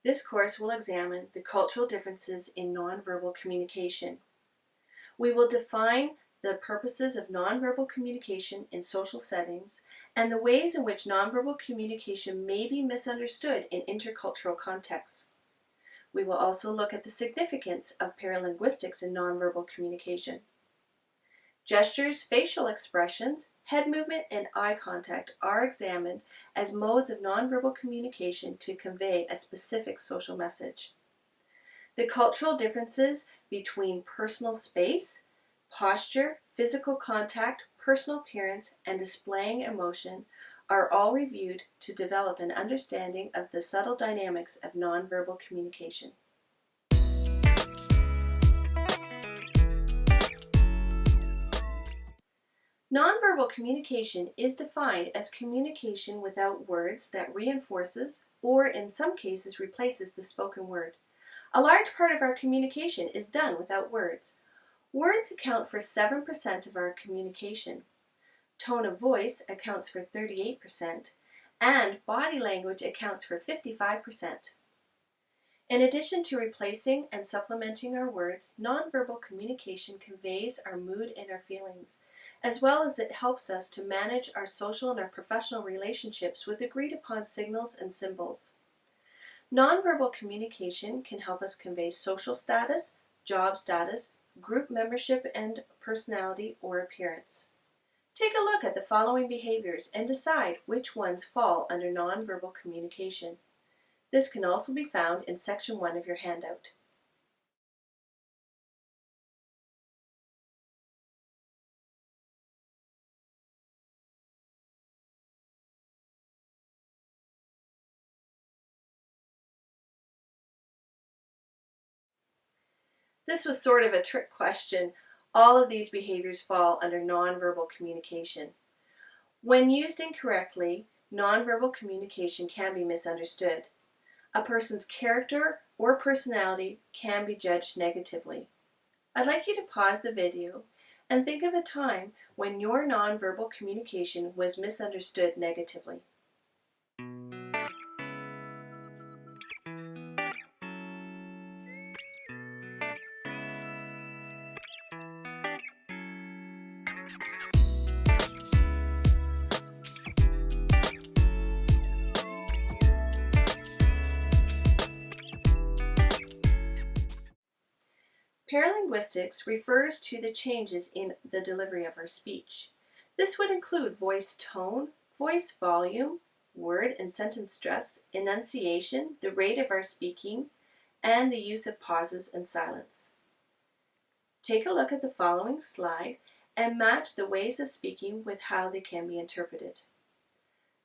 This course will examine the cultural differences in nonverbal communication. We will define the purposes of nonverbal communication in social settings and the ways in which nonverbal communication may be misunderstood in intercultural contexts. We will also look at the significance of paralinguistics in nonverbal communication. Gestures, facial expressions, head movement, and eye contact are examined as modes of nonverbal communication to convey a specific social message. The cultural differences between personal space, posture, physical contact, personal appearance, and displaying emotion are all reviewed to develop an understanding of the subtle dynamics of nonverbal communication. Nonverbal communication is defined as communication without words that reinforces or in some cases replaces the spoken word. A large part of our communication is done without words. Words account for 7% of our communication. Tone of voice accounts for 38%, and body language accounts for 55%. In addition to replacing and supplementing our words, nonverbal communication conveys our mood and our feelings, as well as it helps us to manage our social and our professional relationships with agreed upon signals and symbols. Nonverbal communication can help us convey social status, job status, group membership, and personality or appearance. Take a look at the following behaviors and decide which ones fall under nonverbal communication. This can also be found in Section 1 of your handout. This was sort of a trick question. All of these behaviors fall under nonverbal communication. When used incorrectly, nonverbal communication can be misunderstood. A person's character or personality can be judged negatively. I'd like you to pause the video and think of a time when your nonverbal communication was misunderstood negatively. Paralinguistics refers to the changes in the delivery of our speech. This would include voice tone, voice volume, word and sentence stress, enunciation, the rate of our speaking, and the use of pauses and silence. Take a look at the following slide and match the ways of speaking with how they can be interpreted.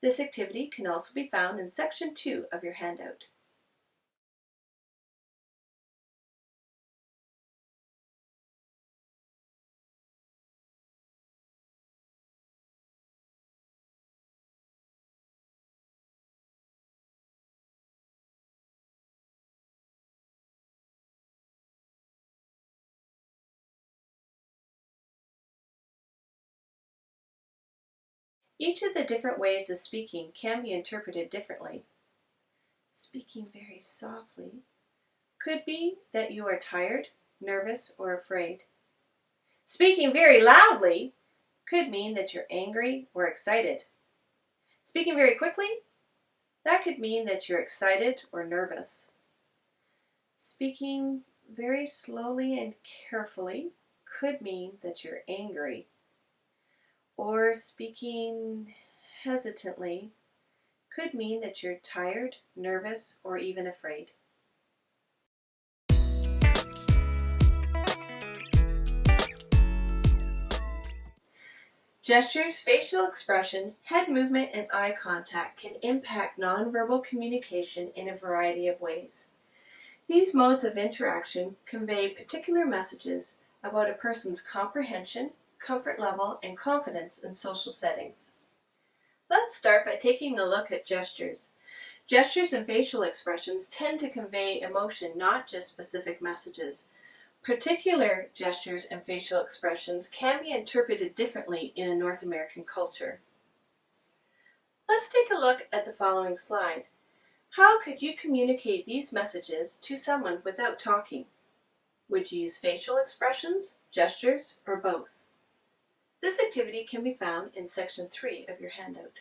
This activity can also be found in Section 2 of your handout. Each of the different ways of speaking can be interpreted differently. Speaking very softly could be that you are tired, nervous, or afraid. Speaking very loudly could mean that you're angry or excited. Speaking very quickly, that could mean that you're excited or nervous. Speaking very slowly and carefully could mean that you're angry. Or speaking hesitantly could mean that you're tired, nervous, or even afraid. Gestures, facial expression, head movement, and eye contact can impact nonverbal communication in a variety of ways. These modes of interaction convey particular messages about a person's comprehension, comfort level, and confidence in social settings. Let's start by taking a look at gestures. Gestures and facial expressions tend to convey emotion, not just specific messages. Particular gestures and facial expressions can be interpreted differently in a North American culture. Let's take a look at the following slide. How could you communicate these messages to someone without talking? Would you use facial expressions, gestures, or both? This activity can be found in section 3 of your handout.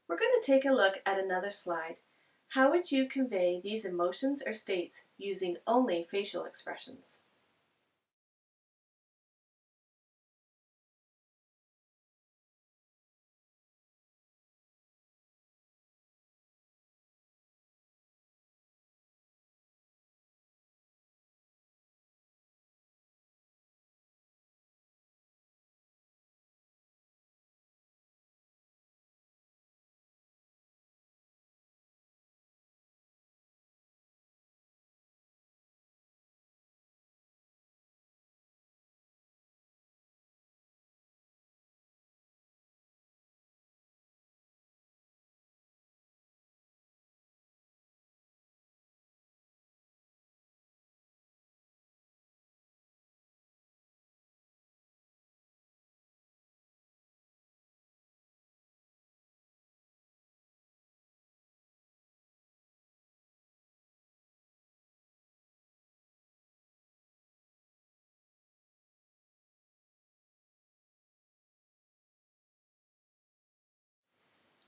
We're going to take a look at another slide. How would you convey these emotions or states using only facial expressions?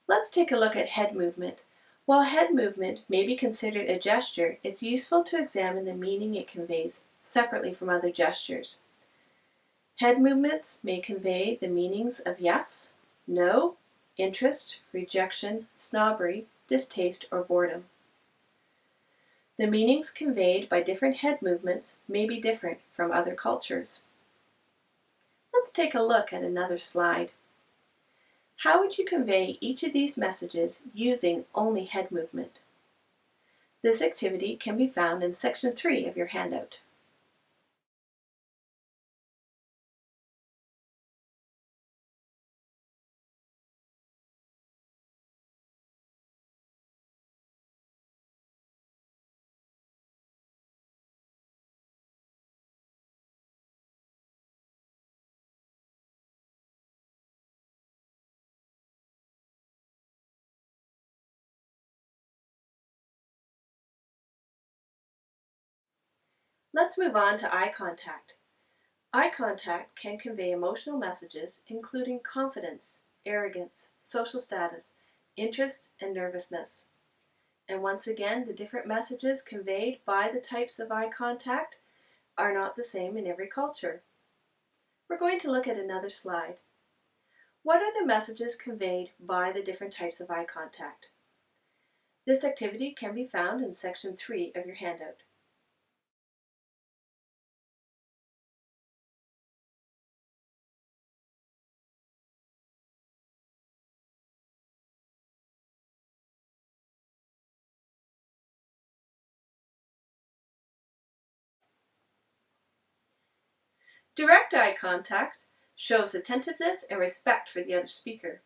Let's take a look at head movement. While head movement may be considered a gesture, it's useful to examine the meaning it conveys separately from other gestures. Head movements may convey the meanings of yes, no, interest, rejection, snobbery, distaste, or boredom. The meanings conveyed by different head movements may be different from other cultures. Let's take a look at another slide. How would you convey each of these messages using only head movement? This activity can be found in section 3 of your handout. Let's move on to eye contact. Eye contact can convey emotional messages including confidence, arrogance, social status, interest, and nervousness. And once again, the different messages conveyed by the types of eye contact are not the same in every culture. We're going to look at another slide. What are the messages conveyed by the different types of eye contact? This activity can be found in section 3 of your handout. Direct eye contact shows attentiveness and respect for the other speaker.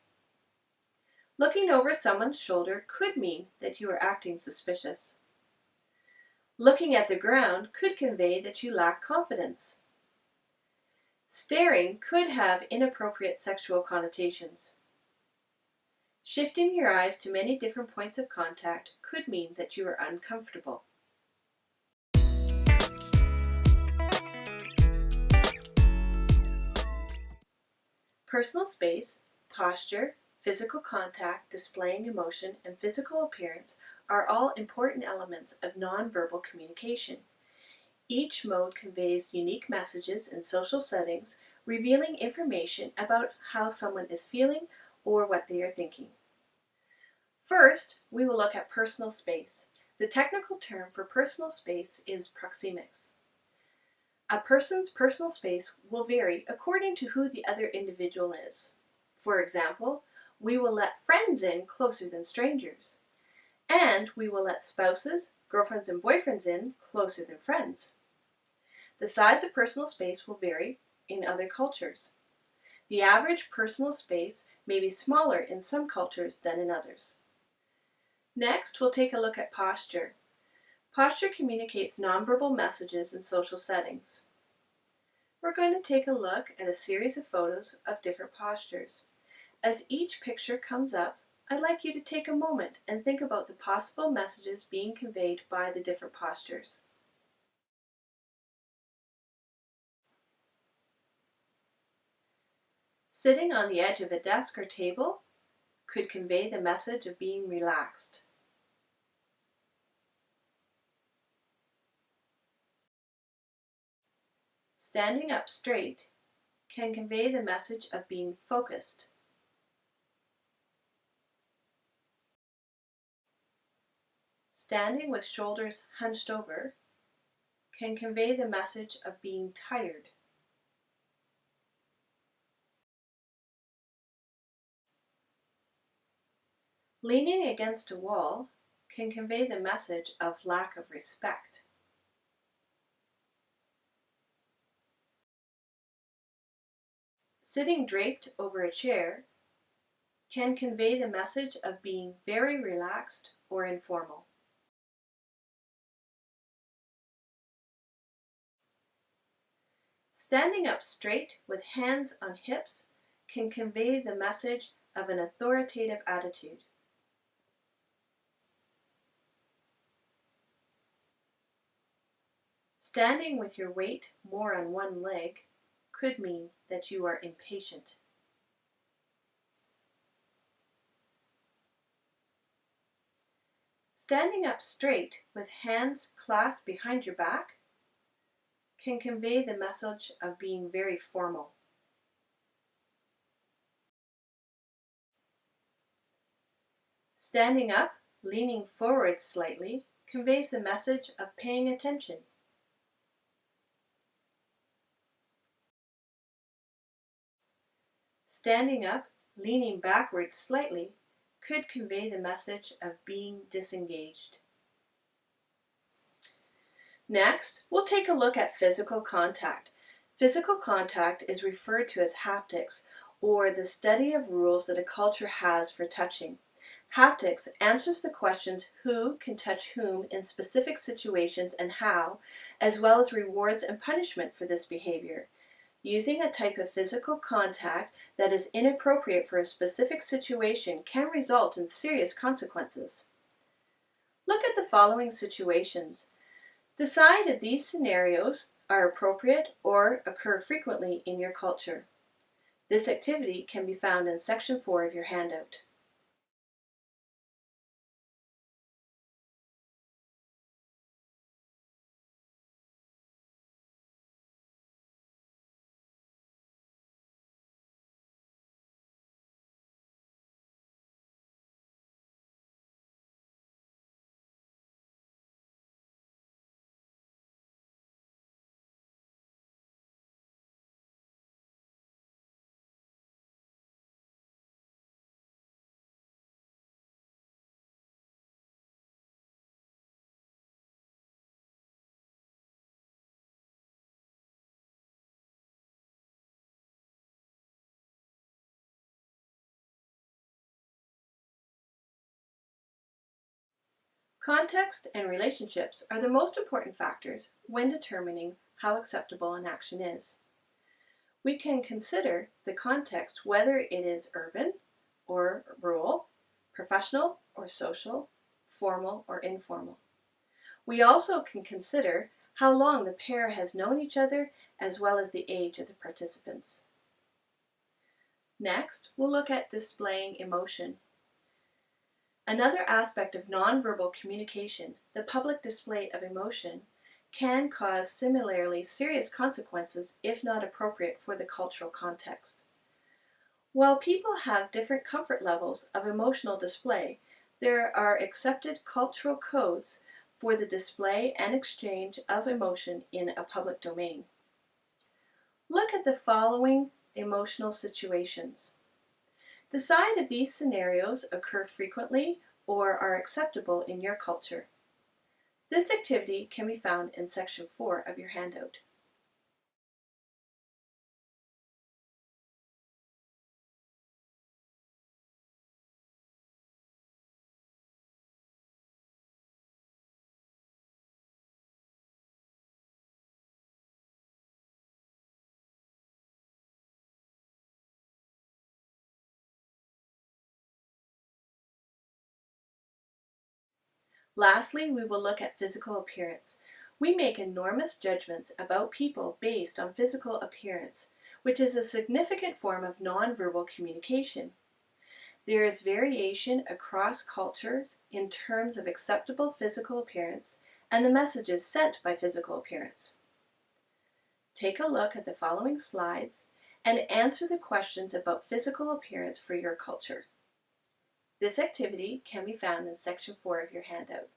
Looking over someone's shoulder could mean that you are acting suspicious. Looking at the ground could convey that you lack confidence. Staring could have inappropriate sexual connotations. Shifting your eyes to many different points of contact could mean that you are uncomfortable. Personal space, posture, physical contact, displaying emotion, and physical appearance are all important elements of nonverbal communication. Each mode conveys unique messages in social settings, revealing information about how someone is feeling or what they are thinking. First, we will look at personal space. The technical term for personal space is proxemics. A person's personal space will vary according to who the other individual is. For example, we will let friends in closer than strangers, and we will let spouses, girlfriends, and boyfriends in closer than friends. The size of personal space will vary in other cultures. The average personal space may be smaller in some cultures than in others. Next, we'll take a look at posture. Posture communicates nonverbal messages in social settings. We're going to take a look at a series of photos of different postures. As each picture comes up, I'd like you to take a moment and think about the possible messages being conveyed by the different postures. Sitting on the edge of a desk or table could convey the message of being relaxed. Standing up straight can convey the message of being focused. Standing with shoulders hunched over can convey the message of being tired. Leaning against a wall can convey the message of lack of respect. Sitting draped over a chair can convey the message of being very relaxed or informal. Standing up straight with hands on hips can convey the message of an authoritative attitude. Standing with your weight more on one leg could mean that you are impatient. Standing up straight with hands clasped behind your back can convey the message of being very formal. Standing up, leaning forward slightly, conveys the message of paying attention. Standing up, leaning backward slightly, could convey the message of being disengaged. Next, we'll take a look at physical contact. Physical contact is referred to as haptics, or the study of rules that a culture has for touching. Haptics answers the questions who can touch whom in specific situations and how, as well as rewards and punishment for this behavior. Using a type of physical contact that is inappropriate for a specific situation can result in serious consequences. Look at the following situations. Decide if these scenarios are appropriate or occur frequently in your culture. This activity can be found in Section 4 of your handout. Context and relationships are the most important factors when determining how acceptable an action is. We can consider the context, whether it is urban or rural, professional or social, formal or informal. We also can consider how long the pair has known each other, as well as the age of the participants. Next, we'll look at displaying emotion. Another aspect of nonverbal communication, the public display of emotion, can cause similarly serious consequences if not appropriate for the cultural context. While people have different comfort levels of emotional display, there are accepted cultural codes for the display and exchange of emotion in a public domain. Look at the following emotional situations. Decide if these scenarios occur frequently or are acceptable in your culture. This activity can be found in section 4 of your handout. Lastly, we will look at physical appearance. We make enormous judgments about people based on physical appearance, which is a significant form of nonverbal communication. There is variation across cultures in terms of acceptable physical appearance and the messages sent by physical appearance. Take a look at the following slides and answer the questions about physical appearance for your culture. This activity can be found in section 4 of your handout.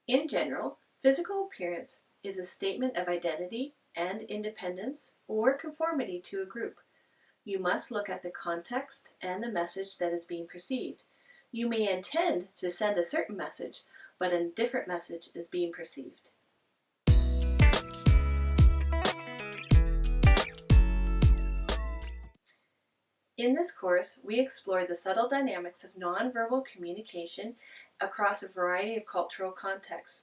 In general, physical appearance is a statement of identity and independence or conformity to a group. You must look at the context and the message that is being perceived. You may intend to send a certain message, but a different message is being perceived. In this course, we explore the subtle dynamics of nonverbal communication across a variety of cultural contexts.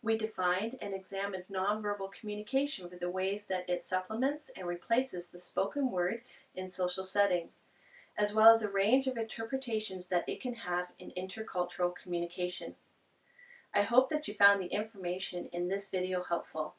We defined and examined nonverbal communication for the ways that it supplements and replaces the spoken word in social settings, as well as a range of interpretations that it can have in intercultural communication. I hope that you found the information in this video helpful.